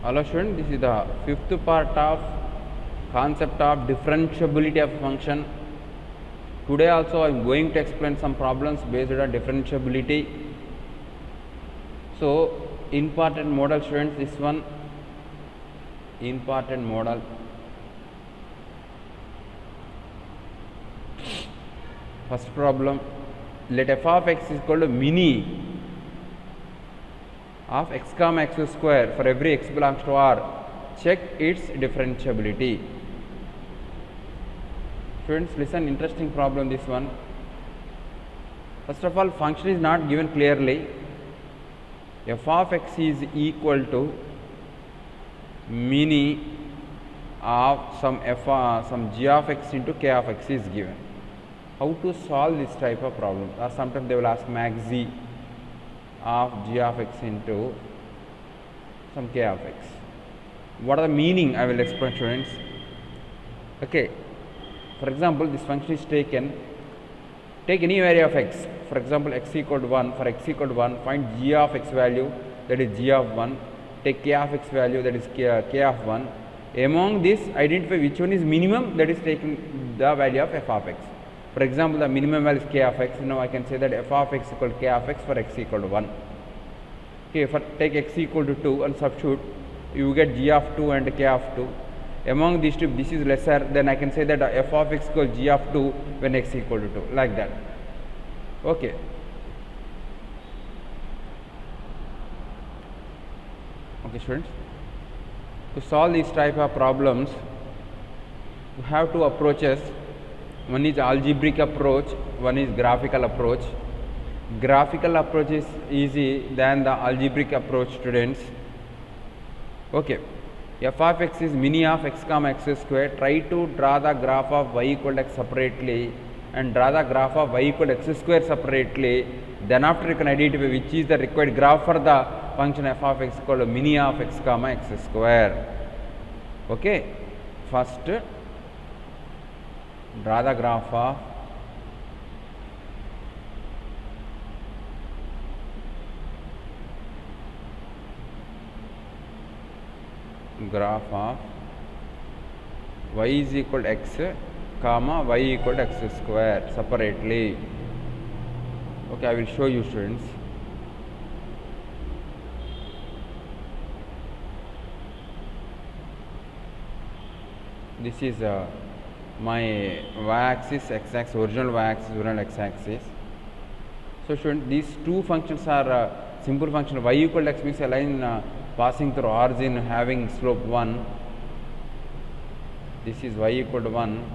Hello student, this is the fifth part of concept of differentiability of function. Today also I am going to explain some problems based on differentiability. So important model students, this one important model. First problem, let f of x is equal to mini of x comma x square for every x belongs to R. Check its differentiability. Students, listen, interesting problem this one. First of all, function is not given clearly. F of x is equal to mini of some g of x into k of x is given. How to solve this type of problem? Or sometimes they will ask max z of g of x into some k of x. What are the meaning? I will explain, students. Okay, for example, this function is taken. Take any value of x. For example, x equal to 1. For x equal to 1, find g of x value, that is g of 1. Take k of x value, that is k of 1. Among this, identify which one is minimum, that is taking the value of f of x. For example, the minimum value is k of x. Now I can say that f of x equal to k of x for x equal to 1. Okay, for take x equal to 2 and substitute, you get g of 2 and k of 2. Among these two, this is lesser, then I can say that f of x equal g of 2 when x equal to 2, like that. Okay. Okay, students. To solve these type of problems, you have two approaches. One is algebraic approach, one is graphical approach. Graphical approach is easy than the algebraic approach, students. Okay, f of x is mini of x comma x square. Try to draw the graph of y equal to x separately and draw the graph of y equal to x square separately. Then after you can identify which is the required graph for the function f of x equal to mini of x comma x square. Okay, first draw the graph of y is equal to x comma y equal to x square separately. Okay, I will show you, students. This is my y-axis, x-axis, original y-axis, original x-axis. So, students, these two functions are simple function. Y equal to x means a line passing through origin having slope 1. This is y equal to 1.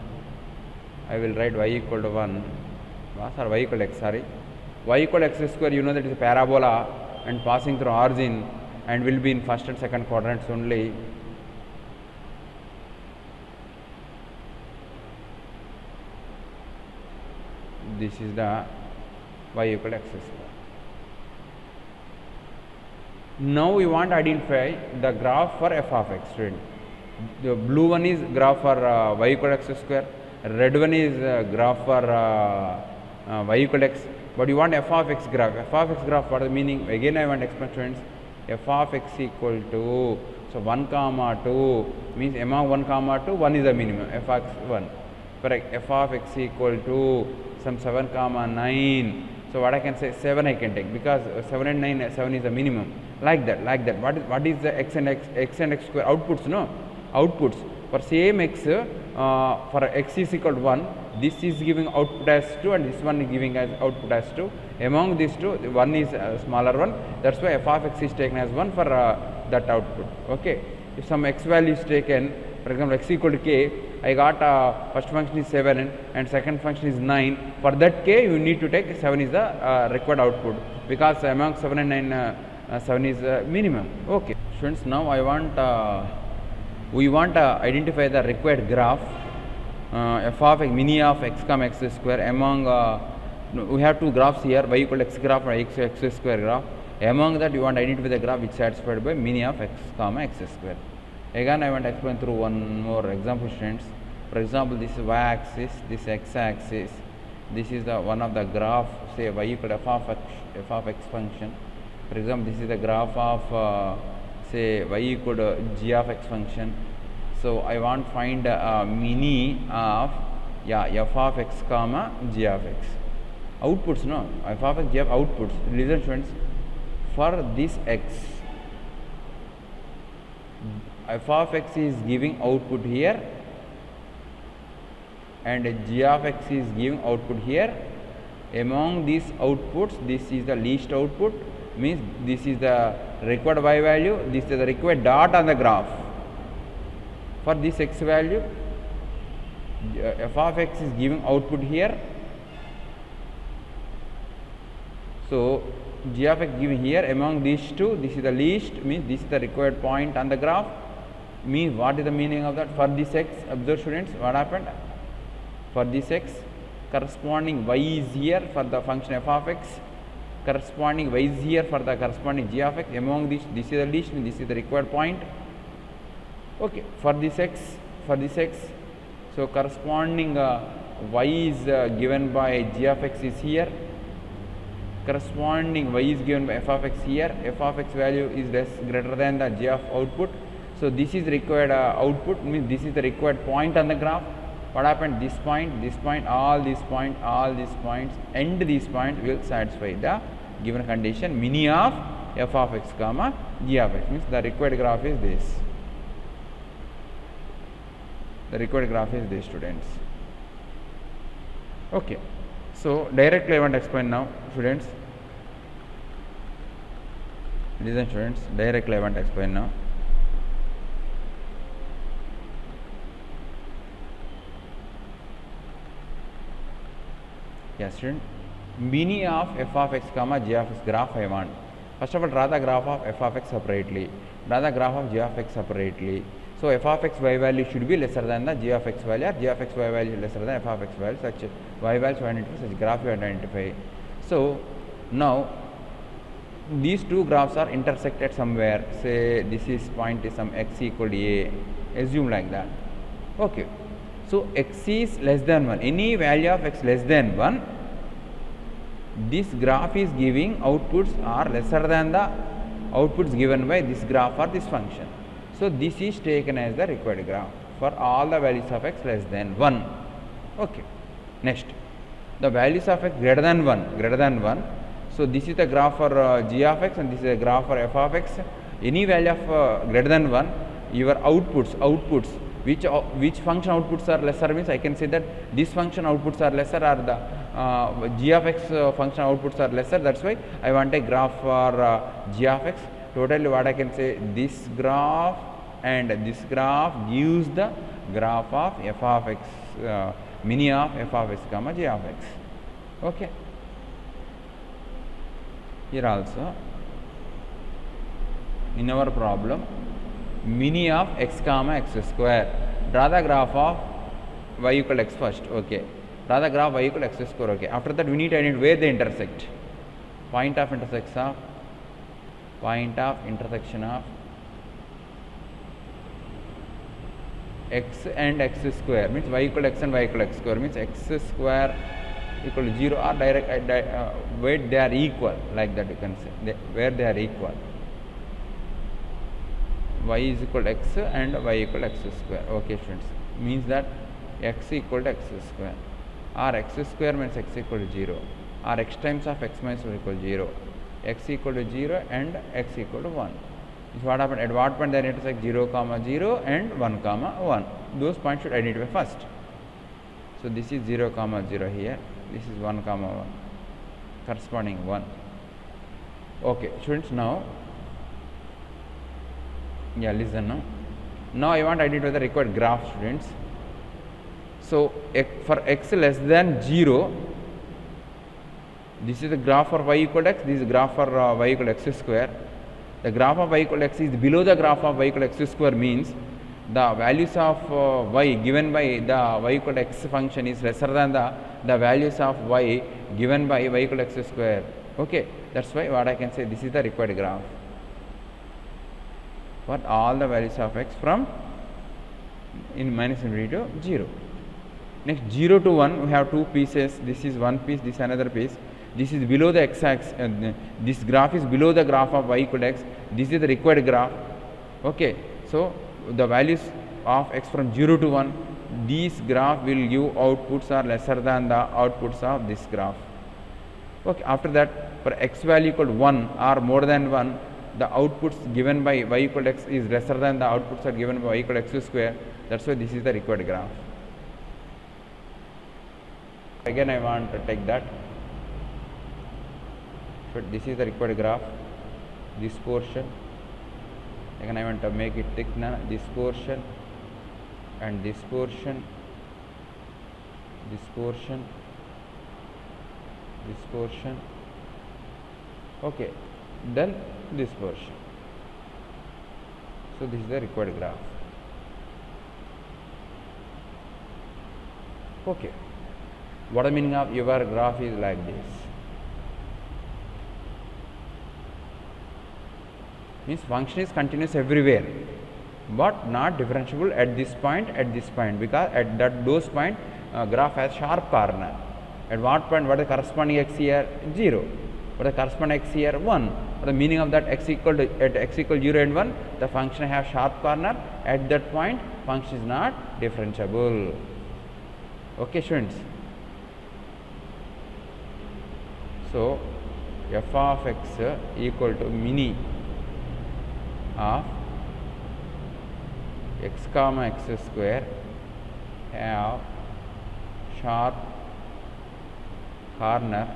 I will write y equal to 1. Or y equal to x, sorry. Y equal to x square, you know that is a parabola and passing through origin and will be in first and second quadrants only. This is the y equal to x square. Now we want to identify the graph for f of x. The blue one is graph for y equal to x square, red one is graph for y equal to x, but you want f of x graph. F of x graph, what is the meaning? Again I want to explain, students. F of x equal to, so 1 comma 2 means among 1 comma 2, 1 is the minimum, f of x 1. Correct. F of x equal to some 7 comma 9. So what I can say, 7 I can take, because 7 and 9, 7 is the minimum. Like that. What is the x and x square outputs? No, outputs for same x. For x is equal to 1, this is giving output as 2 and this one is giving as output as 2. Among these two, one is a smaller one. That's why f of x is taken as 1 for that output. Okay. If some x value is taken, for example, x equal to k, I got first function is 7 and second function is 9. For that k, you need to take 7 is the required output, because among 7 and 9, 7 is minimum. Okay, students, now we want to identify the required graph f of x mini of x comma x square among we have two graphs here, y equal to x graph and x square graph. Among that, you want to identify the graph which is satisfied by mini of x comma x square. Again, I want to explain through one more example, students. For example, this is y-axis, this x-axis. This is the one of the graph, say y equal to f of x function. For example, this is the graph of say y equal to g of x function. So I want find mini of f of x comma g of x. Outputs, no, f of x, g of outputs. Listen students, for this x, f of x is giving output here and g of x is giving output here. Among these outputs, this is the least output, means this is the required y value, this is the required dot on the graph. For this x value, f of x is giving output here. So g of x given here. Among these two, this is the least, means this is the required point on the graph. Means what is the meaning of that? For this x, observe students, what happened? For this x, corresponding y is here for the function f of x, corresponding y is here for the corresponding g of x. Among these, this is the least, means this is the required point. Okay, for this x, so corresponding y is given by g of x is here, corresponding y is given by f of x here. F of x value is greater than the g of output. So this is required output, means this is the required point on the graph. What happened? This point, all these points, and these points will satisfy the given condition mini of f of x comma g of x. Means the required graph is this. The required graph is this, students. Okay. So directly I want to explain now, students. Listen, students. Directly I want to explain now. Yes, student. Mini of f of x comma g of x graph I want. First of all, draw the graph of f of x separately. Draw the graph of g of x separately. So f of x y value should be lesser than the g of x value, or g of x y value lesser than f of x value. Such y values you identify, such graph you identify. So now these two graphs are intersected somewhere. Say this is point is some x equal to a. Assume like that. Okay. So x is less than 1. Any value of x less than 1, this graph is giving outputs are lesser than the outputs given by this graph or this function. So this is taken as the required graph for all the values of x less than 1. Okay. Next, the values of x greater than 1. So this is the graph for g of x and this is the graph for f of x. Any value of greater than 1, your outputs, which function outputs are lesser, means I can say that this function outputs are lesser, or the g of x function outputs are lesser. That's why I want a graph for g of x. Totally what I can say, this graph and this graph gives the graph of f of x, mini of f of x comma g of x. Okay. Here also in our problem, mini of x comma x square. Draw the graph of y equal x first. Okay. Draw the graph y equal x square. Okay. After that we need to identify where they intersect. Point of intersection of x and x square, means y equal x and y equal x square, means x square equal to 0 or where they are equal, like that you can say, where they are equal. Y is equal to x and y equal to x square. Okay, students, means that x equal to x square, or x square means x equal to 0, or x times of x minus 1 equal to 0, x equal to 0 and x equal to 1. So what happened? At what point they intersect? 0, 0 and 1, 1. Those points should identify first. So this is 0, 0 here. This is 1, 1. Corresponding 1. Okay, students, now, listen now. Now I want to identify the required graph, students. So for x less than 0, this is the graph for y equal to x, this is the graph for y equal to x square. The graph of y equal to x is below the graph of y equal to x square, means the values of y given by the y equal to x function is lesser than the values of y given by y equal to x square. Okay, that's why what I can say, this is the required graph for all the values of x from minus infinity to 0. Next, 0 to 1 we have two pieces. This is one piece, this is another piece. This is below the x axis, this graph is below the graph of y equal to x. This is the required graph. Okay, so the values of x from 0 to 1, these graph will give outputs are lesser than the outputs of this graph. Okay, after that, for x value equal to 1 or more than 1, the outputs given by y equal to x is lesser than the outputs are given by y equal to x square. That's why this is the required graph. Again, I want to take that. So this is the required graph. This portion. Again, I want to make it thick now. This portion and this portion, this portion, this portion. Okay, then this portion. So this is the required graph. Okay, what the meaning of your graph is like this? Means function is continuous everywhere, but not differentiable at this point, because at those point graph has sharp corner. At what point, what is the corresponding x here? 0. What is the corresponding x here? 1. What the meaning of that x equal to, at x equal 0 and 1, the function has sharp corner. At that point, function is not differentiable. Okay, students. So f of x equal to mini of x comma x square have sharp corner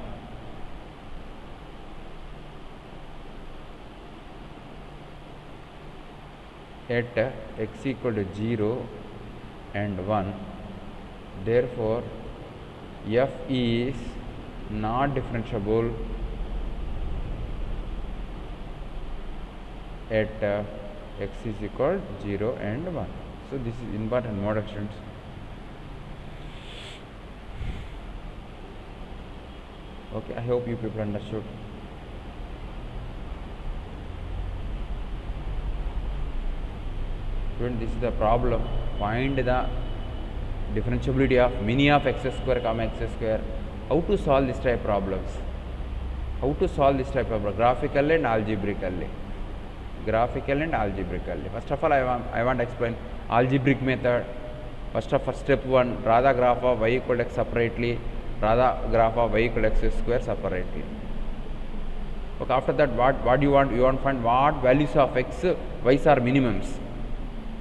at x equal to 0 and 1. Therefore, f is not differentiable at x is equal to 0 and 1. So this is important model, students. Okay, I hope you people understood. Student, this is the problem. Find the differentiability of mini of x square comma x square. How to solve this type of problems? How to solve this type of graphically and algebraically? Graphical and algebraically. First of all, I want to explain algebraic method. First of all, step 1, draw the graph of y equal to x separately, draw the graph of y equal to x square separately. Okay, after that, what you want? You want to find what values of x, y's are minimums.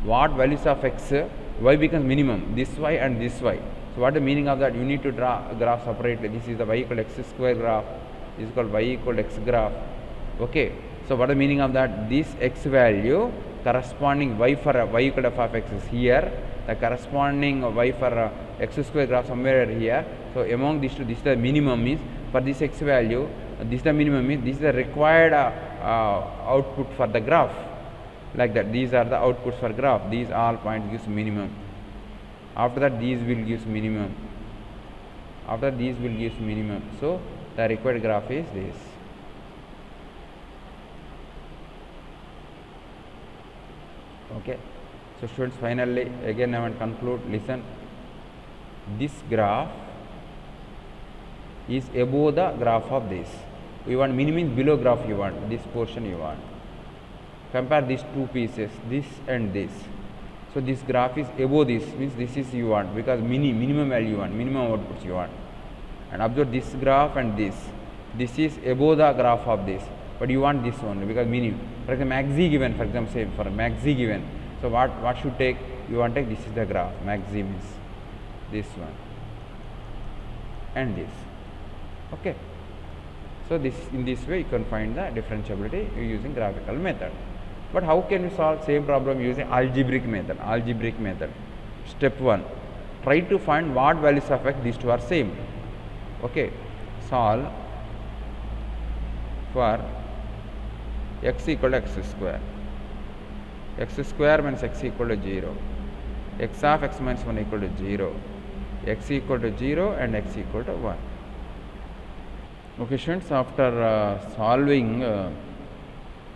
What values of x, y becomes minimum, this y and this y. So what is the meaning of that? You need to draw a graph separately. This is the y equal to x square graph. This is called y equal to x graph. Okay. So what is the meaning of that? This x value corresponding y for y equal to f of x is here. The corresponding y for x square graph somewhere here. So among these two, this is the minimum means for this x value. This is the minimum means this is the required output for the graph. Like that, these are the outputs for graph. These all points gives minimum. After that, these will gives minimum. After these will gives minimum. So the required graph is this. Okay, so students, finally again I want to conclude. Listen, this graph is above the graph of this. We want minimum below graph, you want this portion, you want compare these two pieces, this and this. So this graph is above this, means this is you want, because minimum value you want, minimum outputs you want. And observe this graph and this is above the graph of this, but you want this one because minimum. For example, maxi given, for example, say for maxi given. So what should take? You want to take, this is the graph, maxi means this one and this. Okay. So this, in this way you can find the differentiability using graphical method. But how can you solve same problem using algebraic method? Algebraic method. Step 1, try to find what values of x these two are same. Okay, solve for x equal to x square. X square means x equal to 0. X of x minus 1 equal to 0. X equal to 0 and x equal to 1. Okay, students, after solving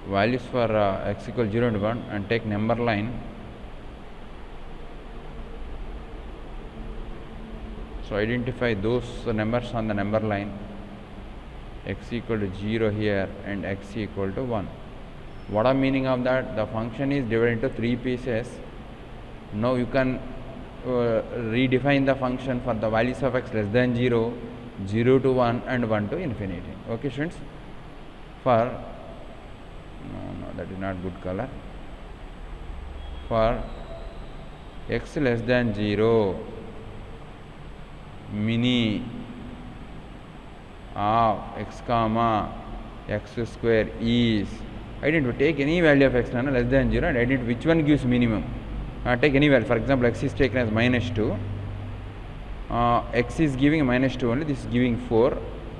values for x equal 0 and 1 and take number line. So identify those numbers on the number line. X equal to 0 here and x equal to 1. What are meaning of that? The function is divided into 3 pieces. Now you can redefine the function for the values of x less than 0, 0 to 1 and 1 to infinity. Okay students? For, no, that is not good color. For x less than 0, mini of x comma x square is, identify, take any value of x less than 0 and identify which one gives minimum. Take any value. For example, x is taken as -2. X is giving -2 only, this is giving 4.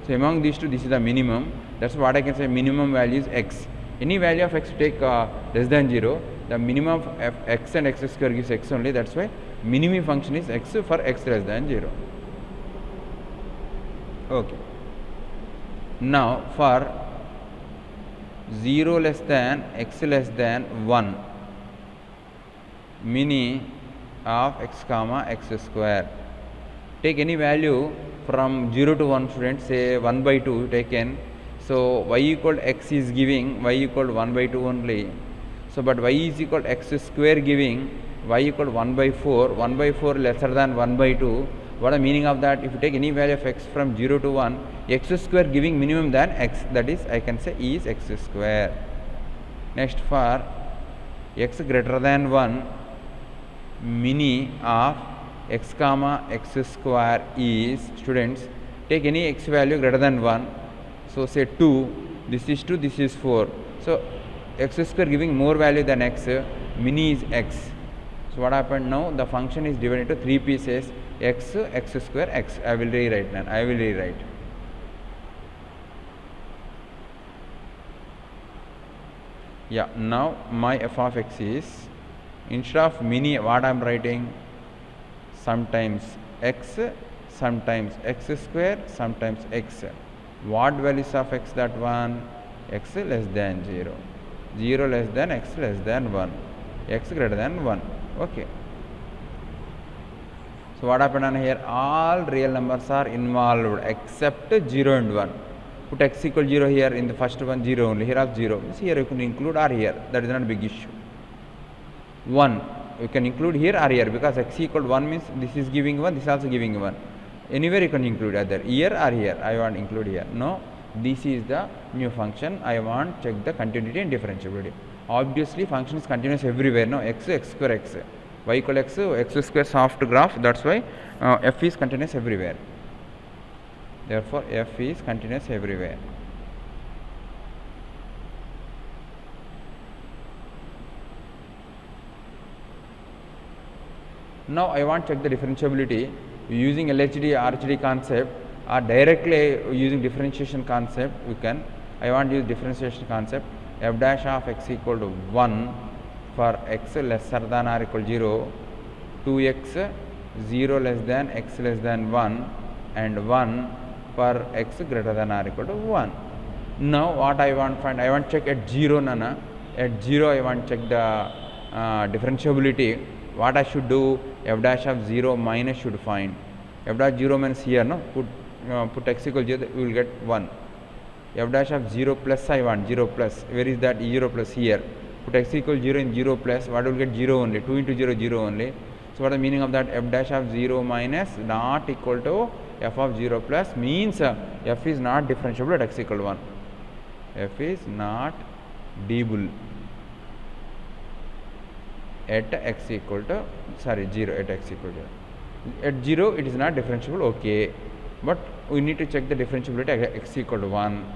So among these two, this is the minimum. That's what I can say, minimum value is x. Any value of x take less than 0, the minimum of x and x square gives x only. That's why minimum function is x for x less than 0. Okay. Now for 0 less than x less than 1, mini of x comma x square. Take any value from 0 to 1, students, say 1 by 2 taken. So y equal x is giving y equal 1 by 2 only. So but y is equal x square giving y equal 1 by 4, 1 by 4 lesser than 1 by 2. What is the meaning of that? If you take any value of x from 0 to 1, x square giving minimum than x, that is I can say is x square. Next for x greater than 1, mini of x comma x square is, students, take any x value greater than 1. So say 2, this is 2, this is 4. So x square giving more value than x, mini is x. So what happened now? The function is divided into 3 pieces, x, x square, x. I will rewrite now. I will rewrite. Yeah, now my f of x is, instead of mini, what I am writing? Sometimes x, sometimes x square, sometimes x. What values of x that one? X less than 0, 0 less than x less than 1, x greater than 1. Okay. So what happened on here? All real numbers are involved except 0 and 1. Put x equal 0 here, in the first one 0 only, here also 0. Here you can include or here, that is not a big issue. 1, you can include here or here, because x equal 1 means this is giving 1, this is also giving 1. Anywhere you can include, either here or here. I want include here. No, this is the new function. I want check the continuity and differentiability. Obviously function is continuous everywhere. No, x, x square, x, y equal x, x square soft graph. That's why f is continuous everywhere. Therefore f is continuous everywhere. Now I want to check the differentiability using LHD, RHD concept, or directly using differentiation concept. You can. I want to use differentiation concept. F dash of x equal to 1 for x lesser than or equal to 0, 2x 0 less than x less than 1, and 1 for x greater than or equal to 1. Now what I want to find? I want to check at 0, Nana. At 0 I want to check the differentiability. What I should do? F dash of 0 minus should find. F dash 0 means here, no? Put x equal 0, we will get 1. F dash of 0 plus I want, 0 plus. Where is that 0 plus? Here. Put x equal 0 in 0 plus, what will get 0 only? 2 into 0, 0 only. So what is the meaning of that? F dash of 0 minus not equal to f of 0 plus means f is not differentiable at x equal to 1. F is not double at x equal to, 0 at x equal to. At 0 it is not differentiable, okay. But we need to check the differentiability at x equal to 1.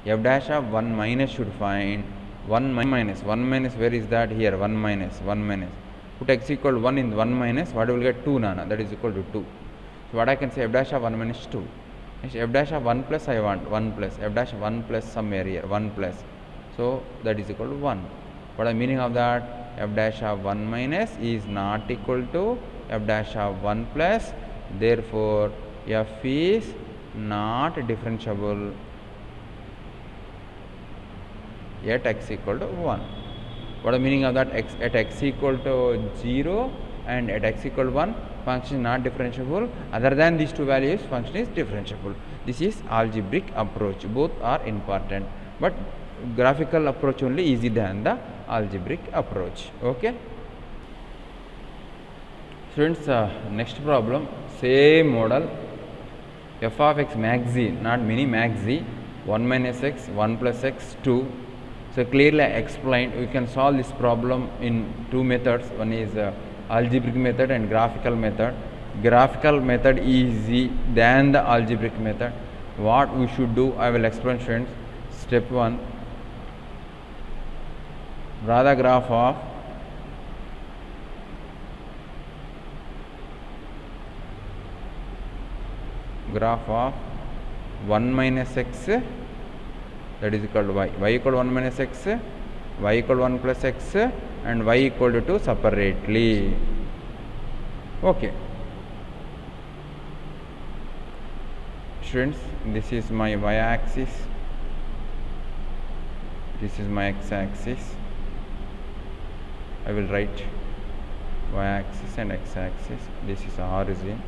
F dash of 1 minus should find 1 minus. 1 minus, where is that? Here, 1 minus, 1 minus. Put x equal to 1 in 1 minus, what will get? 2, Nana, that is equal to 2. So what I can say? F dash of 1 minus 2. Next, f dash of 1 plus I want, 1 plus. F dash of 1 plus somewhere here, 1 plus. So that is equal to 1. What is the meaning of that? F dash of 1 minus is not equal to f dash of 1 plus. Therefore, f is not differentiable at x equal to 1. What is the meaning of that? At x equal to 0 and at x equal to 1, function is not differentiable. Other than these two values, function is differentiable. This is algebraic approach. Both are important. But graphical approach only easy than the algebraic approach. Okay. Students, next problem, same model, f of x max z, not mini max z, 1 minus x, 1 plus x, 2. So clearly I explained, we can solve this problem in two methods. One is algebraic method and graphical method. Graphical method is easy than the algebraic method. What we should do, I will explain, students. Step 1, draw the graph of graph of 1 minus x, that is equal to y. Y equal to 1 minus x, y equal to 1 plus x, and y equal to 2 separately. Okay. Students, this is my y axis, this is my x axis. I will write y axis and x axis. This is origin.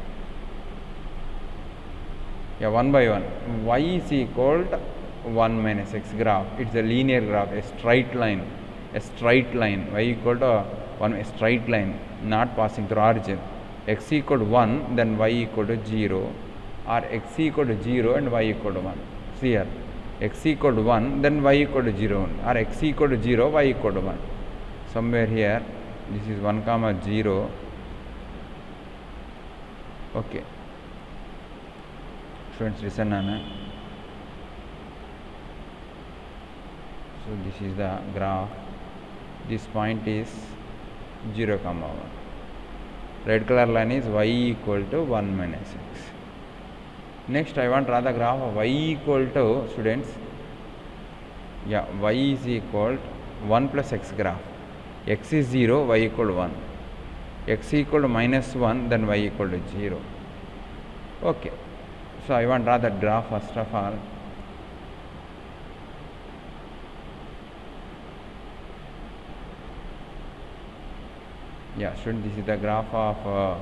Yeah, one by one. Y is equal to 1 minus x graph. It's a linear graph, a straight line. A straight line. Y equal to 1, a straight line, not passing through origin. X equal to 1, then y equal to 0. Or x equal to 0 and y equal to 1. See here. X equal to 1, then y equal to 0. Or x equal to 0, y equal to 1. Somewhere here, this is 1 comma 0. Okay. Students, listen Nana. So this is the graph. This point is 0 comma 1. Red color line is y equal to 1 minus x. Next I want to draw the graph of y equal to, students, yeah, y is equal to 1 plus x graph. X is 0, y equal to 1. X equal to minus 1, then y equal to 0. Okay. So I want to draw that graph first of all. Yeah, student, this is the graph of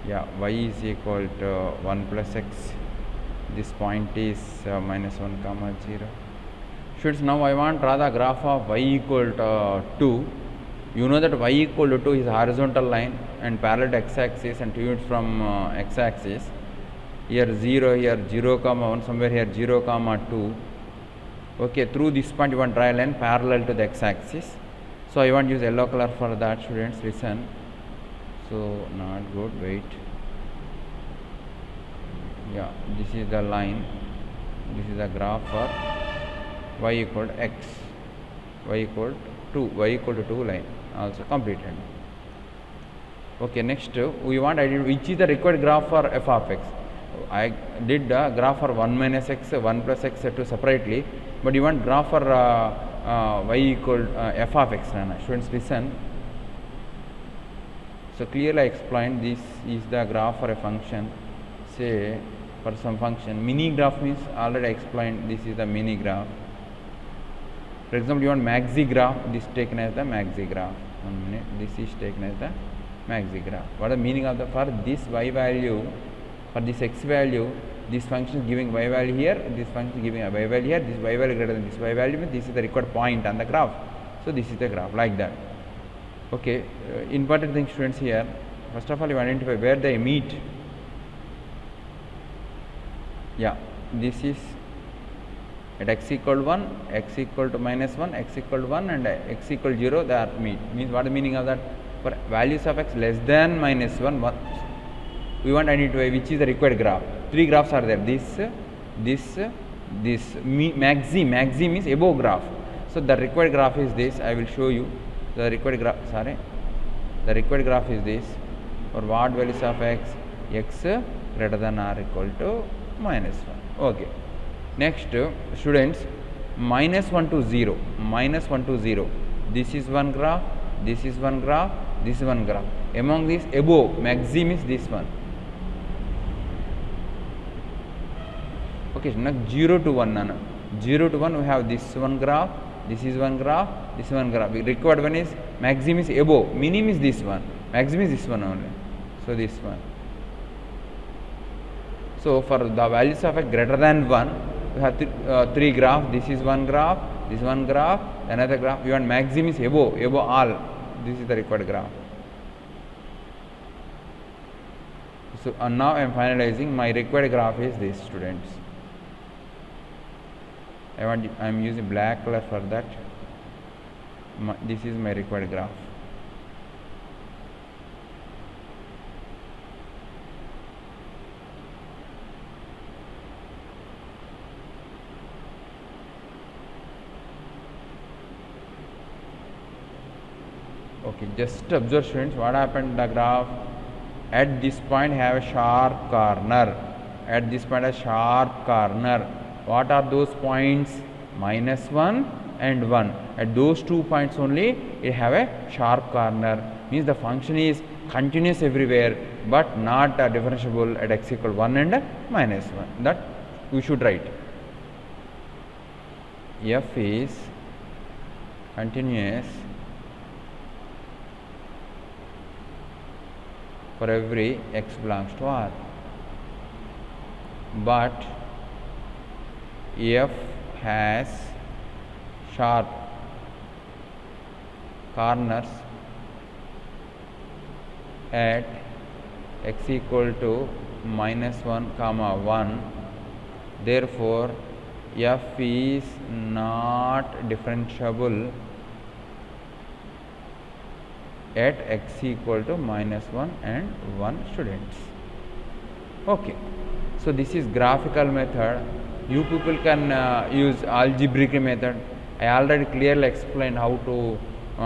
yeah, y is equal to 1 plus x. This point is minus 1 comma 0. Students, now I want to draw the graph of y equal to 2. You know that y equal to 2 is horizontal line and parallel to x axis and 2 units from x axis. Here 0, here 0 comma 1, somewhere here 0 comma 2. Okay, through this point you want to draw a line parallel to the x axis. So I want to use yellow color for that, students. Listen. So not good, wait. Yeah, this is the line. This is the graph for y equal to x, y equal to 2, y equal to 2 line also completed. Okay, next we want to identify which is the required graph for f of x. I did the graph for 1 minus x, 1 plus x to separately, but you want graph for y equal f of x. Students, listen. So clearly I explained, this is the graph for a function. Say for some function, mini graph means already I explained, this is the mini graph. For example, you want maxi graph, this taken as the maxi graph. 1 minute, this is taken as the maxi graph. What is the meaning of the, for this y value, for this x value, this function is giving y value here, this function is giving a y value here, this y value greater than this y value means this is the required point on the graph. So this is the graph like that. Okay, important thing, students, here. First of all, you identify where they meet. Yeah, this is at x equal to 1, x equal to minus 1, x equal to 1 and x equal to 0, they are meet. Means what is the meaning of that? For values of x less than minus 1, we want to identify which is the required graph. 3 graphs are there. This, maxi means above graph. So the required graph is this. I will show you. The required graph, the required graph is this. For what values of x? X greater than or equal to minus 1. Okay. Next, students, minus 1 to 0. Minus 1 to 0. This is one graph. This is one graph. This is one graph. Among these, above, maxi means this one. Okay, now 0 to 1. Nana. 0 to 1, we have this one graph. This is one graph, this is one graph. The required one is maximum is above, minimum is this one, maximum is this one only. So this one. So for the values of x greater than 1, we have 3 graphs. This is one graph, this one graph, another graph. You want maximum is above all. This is the required graph. So now I am finalizing. My required graph is this, students. I am using black color for that. This is my required graph. Okay, just observe, students, what happened. The graph at this point have a sharp corner. At this point a sharp corner. What are those points? -1 and 1. At those 2 points only it have a sharp corner. Means the function is continuous everywhere but not differentiable at x equal 1 and -1. That we should write. F is continuous for every x belongs to R, but F has sharp corners at x equal to -1, 1. Therefore, F is not differentiable at x equal to -1 and 1, students. Okay, so this is graphical method. You people can use algebraic method. I already clearly explained how to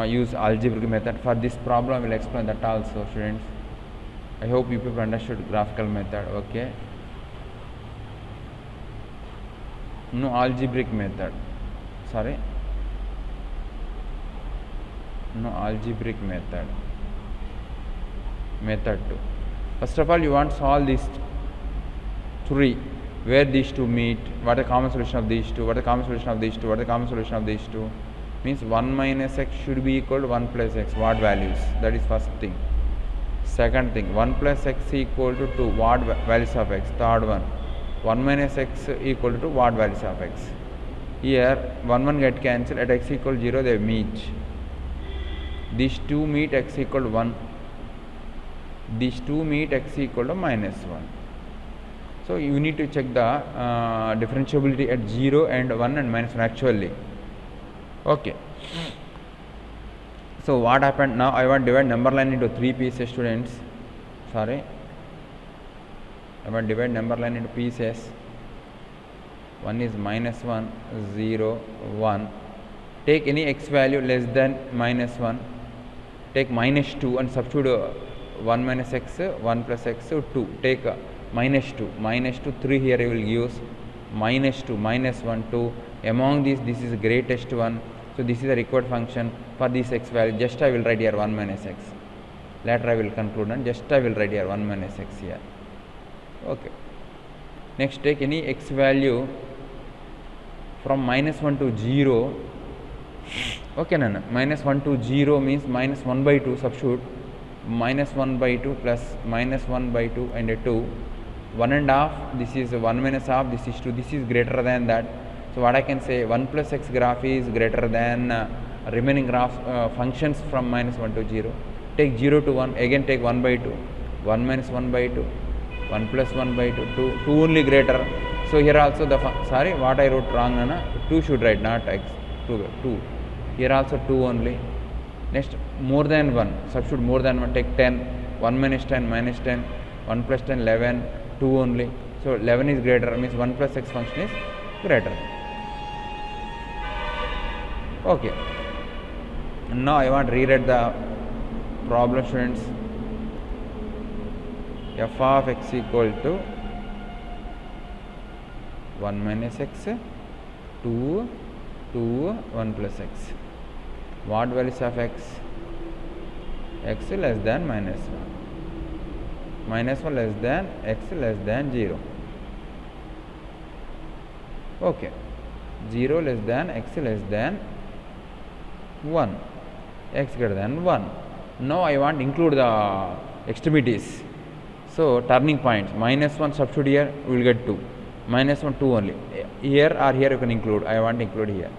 use algebraic method. For this problem I will explain that also, students. I hope you people understood graphical method. Okay, no algebraic method, sorry, no algebraic method. Method 2. First of all, you want to solve these 3, where these 2 meet, what is the common solution of these 2, what is the common solution of these 2, what is the common solution of these 2. Means 1 minus x should be equal to 1 plus x. What values? That is first thing. Second thing, 1 plus x equal to 2. What values of x? Third one, 1 minus x equal to what values of x? Here 1 get cancelled. At x equal 0 they meet. These 2 meet x equal to 1. These 2 meet x equal to -1. So you need to check the differentiability at 0 and 1 and -1 actually. Okay. So what happened now? I want to divide number line into 3 pieces, students. Sorry. I want to divide number line into pieces. One is -1, 0, 1. Take any x value less than -1. Take -2 and substitute 1 minus x, 1 plus x, 2. Take -2, -2, 3 here I will use, -2, -1, 2. Among these, this is the greatest one. So this is the required function for this x value. Just I will write here 1 minus x. Later I will conclude and just I will write here 1 minus x here. Okay. Next, take any x value from -1 to 0. Okay, no, -1 to 0 means -1 by 2. Substitute -1 by 2 plus -1 by 2 and a 2. 1 and half, this is 1 minus half, this is 2, this is greater than that. So what I can say, 1 plus x graph is greater than remaining graph functions from -1 to 0. Take 0 to 1, again take 1 by 2, 1 minus 1 by 2, 1 plus 1 by 2, 2 only greater. So here also the, sorry, what I wrote wrong, 2 should write, not x, 2. Here also 2 only. Next, more than 1, substitute more than 1, take 10, 1 minus 10, minus 10, 1 plus 10, 11, 2 only. So 11 is greater, means 1 plus x function is greater. Okay. Now I want to rewrite the problem, students. F of x equal to 1 minus x, 2, 1 plus x. What values of x? X less than -1. -1 less than x less than 0. Okay. 0 less than x less than 1. X greater than 1. Now I want to include the extremities. So turning points, -1 substitute here, we will get 2. -1, 2 only. Here or here you can include. I want to include here.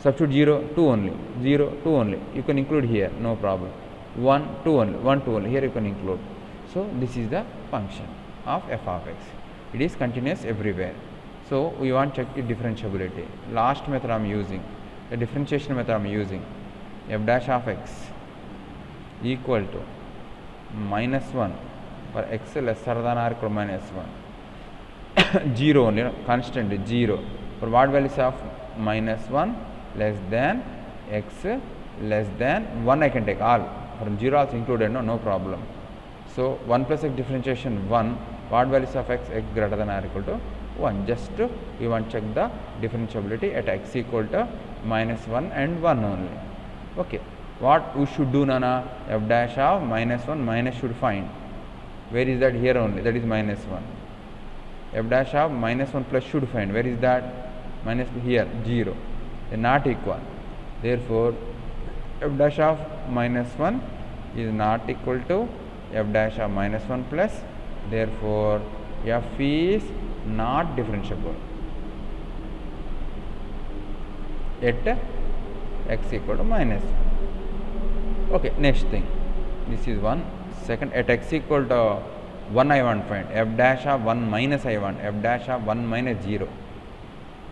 Substitute 0, 2 only, 0, 2 only. You can include here, no problem. 1, 2 only, 1, 2 only. Here you can include. So this is the function of f of x. It is continuous everywhere. So we want to check the differentiability. Last method I am using, the differentiation method I am using. F dash of x equal to minus 1 for x lesser than or equal to minus 1. 0 only, constant 0. For what values of minus 1 less than x less than 1 I can take all. From 0 also included, no problem. So 1 plus x differentiation 1, what values of x greater than or equal to 1. Just we want to check the differentiability at x equal to minus 1 and 1 only. Okay, what we should do, Nana? F dash of minus 1 minus should find. Where is that? Here only, that is minus 1. F dash of minus 1 plus should find. Where is that? Minus here, 0. They are not equal. Therefore, f dash of minus 1 is not equal to f dash of minus 1 plus. Therefore, f is not differentiable at x equal to minus 1. Okay, next thing. This is one. Second, at x equal to 1 I want to find. F dash of 1 minus I want. F dash of 1 minus 0.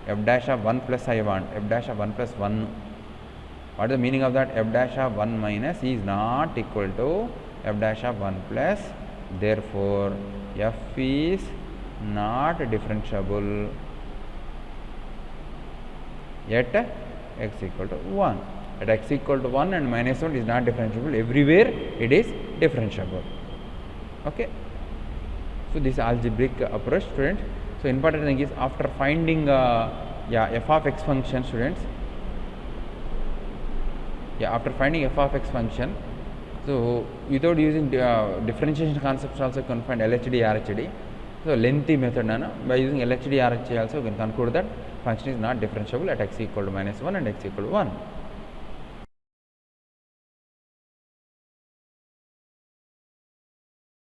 F dash of 1 plus I want. F dash of 1 plus 1. What is the meaning of that? F dash of 1 minus is not equal to f dash of 1 plus. Therefore, f is not differentiable at x equal to 1. At x equal to 1 and minus 1 is not differentiable. Everywhere it is differentiable. Okay. So this algebraic approach, students. So important thing is after finding f of x function, students. After finding f of x function, so without using differentiation concepts also you can find LHD, RHD. So lengthy method, by using LHD, RHD also you can conclude that function is not differentiable at x equal to minus 1 and x equal to 1.